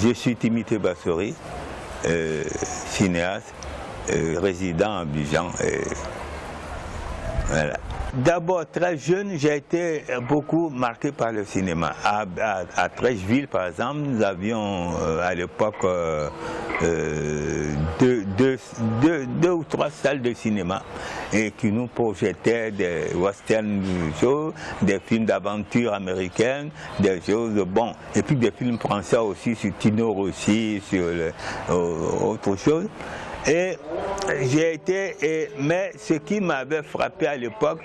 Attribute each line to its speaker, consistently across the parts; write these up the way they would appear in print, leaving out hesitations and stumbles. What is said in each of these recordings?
Speaker 1: Je suis Timothée Bassori, cinéaste, résident à Abidjan. Voilà. D'abord, très jeune, j'ai été beaucoup marqué par le cinéma. À Treichville, par exemple, nous avions à l'époque deux ou trois salles de cinéma et qui nous projetaient des western shows, des films d'aventure américaines, des choses bon, et puis des films français aussi sur Tino Rossi, sur autre chose. Et j'ai été, mais ce qui m'avait frappé à l'époque,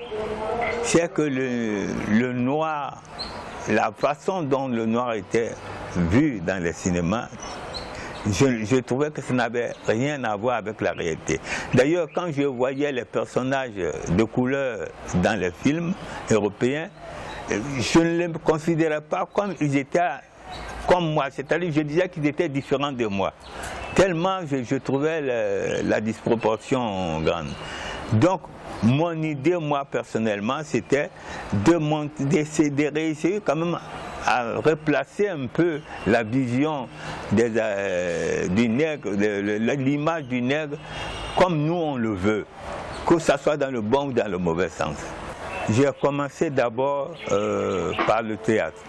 Speaker 1: c'est que le noir, la façon dont le noir était vu dans les cinémas, je trouvais que ça n'avait rien à voir avec la réalité. D'ailleurs, quand je voyais les personnages de couleur dans les films européens, je ne les considérais pas comme ils étaient comme moi, c'est-à-dire je disais qu'ils étaient différents de moi. Tellement je trouvais la disproportion grande. Donc, mon idée, moi, personnellement, c'était de réussir quand même à replacer un peu la vision du nègre, l'image du nègre, comme nous on le veut, que ce soit dans le bon ou dans le mauvais sens. J'ai commencé d'abord par le théâtre.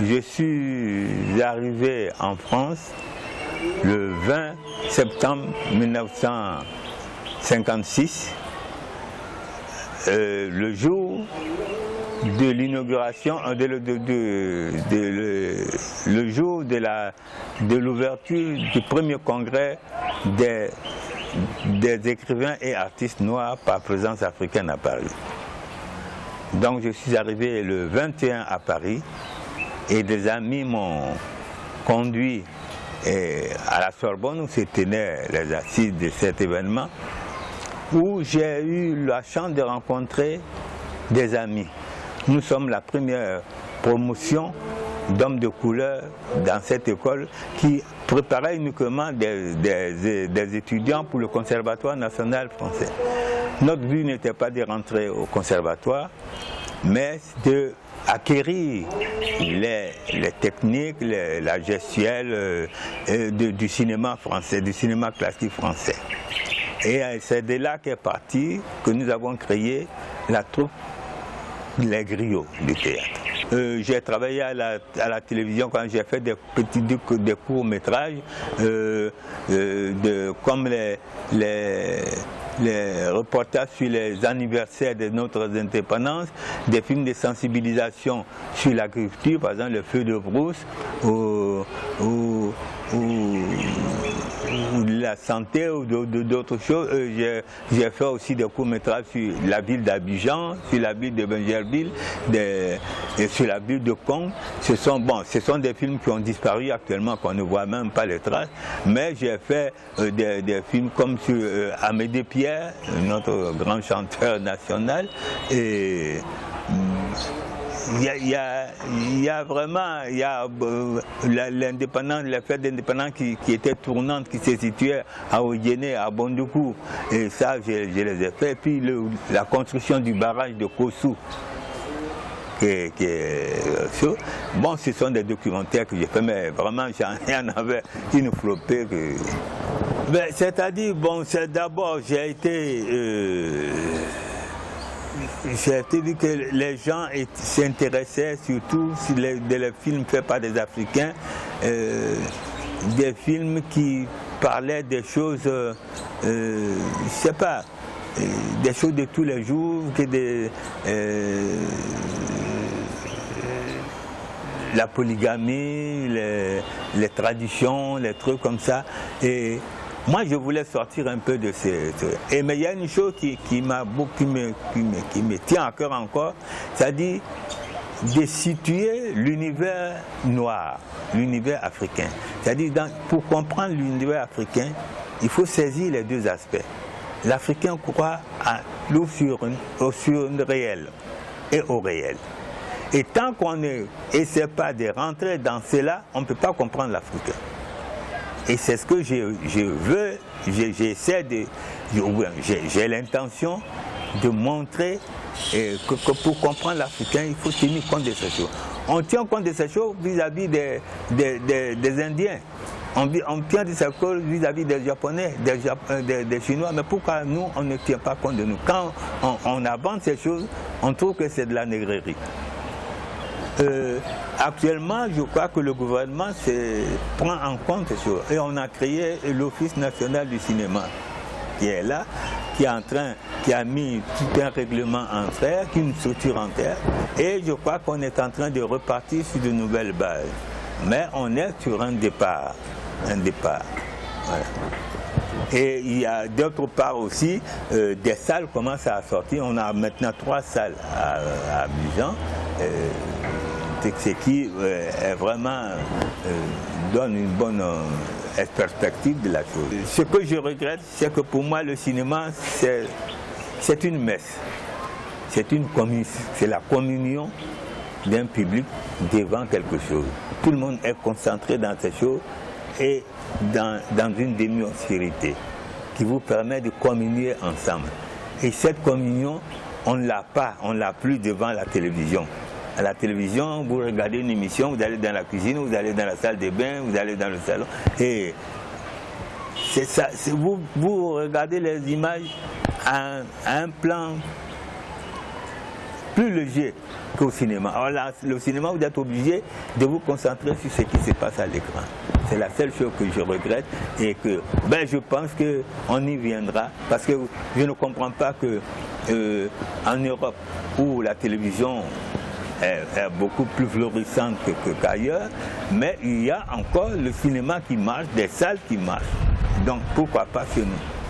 Speaker 1: Je suis arrivé en France le 20 septembre 1956, le jour de l'inauguration, le jour de l'ouverture du premier congrès des écrivains et artistes noirs par présence africaine à Paris. Donc je suis arrivé le 21 à Paris et des amis m'ont conduit à la Sorbonne où se tenaient les assises de cet événement, où j'ai eu la chance de rencontrer des amis. Nous sommes la première promotion d'hommes de couleur dans cette école qui préparait uniquement des étudiants pour le Conservatoire national français. Notre but n'était pas de rentrer au conservatoire, mais d'acquérir les techniques, la gestuelle du cinéma français, du cinéma classique français. Et c'est de là qu'est parti que nous avons créé la troupe Les Griots du théâtre. J'ai travaillé à la télévision quand j'ai fait des courts-métrages, comme les reportages sur les anniversaires de notre indépendance, des films de sensibilisation sur l'agriculture, par exemple Le Feu de Brousse, ou la santé ou d'autres choses. J'ai fait aussi des courts-métrages sur la ville d'Abidjan, sur la ville de Benjerville, et sur la ville de Kong. Ce sont des films qui ont disparu actuellement, qu'on ne voit même pas les traces, mais j'ai fait des films comme sur Amédée Pierre, notre grand chanteur national, et il y a vraiment l'indépendance, la fête d'indépendance qui était tournante, qui se situait à Oyéné, à Bondoukou, et ça je les ai fait. Et puis la construction du barrage de Kossou, bon, ce sont des documentaires que j'ai fait, mais vraiment j'en avais une flopée que... C'est-à-dire, bon, c'est d'abord j'ai été vu que les gens s'intéressaient surtout sur les films faits par des Africains, des films qui parlaient des choses, je sais pas, des choses de tous les jours, la polygamie, les traditions, les trucs comme ça. Et moi, je voulais sortir un peu de ces... Mais il y a une chose qui me tient à cœur encore, c'est-à-dire de situer l'univers noir, l'univers africain. C'est-à-dire, pour comprendre l'univers africain, il faut saisir les deux aspects. L'Africain croit sur le réel et au réel. Et tant qu'on n'essaie pas de rentrer dans cela, on ne peut pas comprendre l'Africain. Et c'est ce que je veux, j'ai l'intention de montrer que pour comprendre l'Africain, il faut tenir compte de ces choses. On tient compte de ces choses vis-à-vis des Indiens. On tient de ces choses vis-à-vis des Japonais, des Chinois. Mais pourquoi nous, on ne tient pas compte de nous? Quand on avance ces choses, on trouve que c'est de la négrerie. Actuellement, je crois que le gouvernement prend en compte ces choses. Et on a créé l'Office national du cinéma, qui est là, qui a mis tout un règlement en terre, une structure en terre. Et je crois qu'on est en train de repartir sur de nouvelles bases. Mais on est sur un départ. Voilà. Et il y a d'autre part aussi, des salles commencent à sortir. On a maintenant 3 salles à Abidjan. Ce qui est vraiment donne une bonne perspective de la chose. Ce que je regrette, c'est que pour moi le cinéma c'est une messe, c'est la communion d'un public devant quelque chose. Tout le monde est concentré dans ces choses et dans une demi-obscurité qui vous permet de communier ensemble. Et cette communion, on ne l'a plus devant la télévision. À la télévision, vous regardez une émission, vous allez dans la cuisine, vous allez dans la salle de bain, vous allez dans le salon. Et c'est ça, vous regardez les images à un plan plus léger qu'au cinéma. Alors là, le cinéma, vous êtes obligé de vous concentrer sur ce qui se passe à l'écran. C'est la seule chose que je regrette et que je pense qu'on y viendra parce que je ne comprends pas que en Europe où la télévision est beaucoup plus florissante qu'ailleurs, mais il y a encore le cinéma qui marche, des salles qui marchent. Donc pourquoi pas chez nous?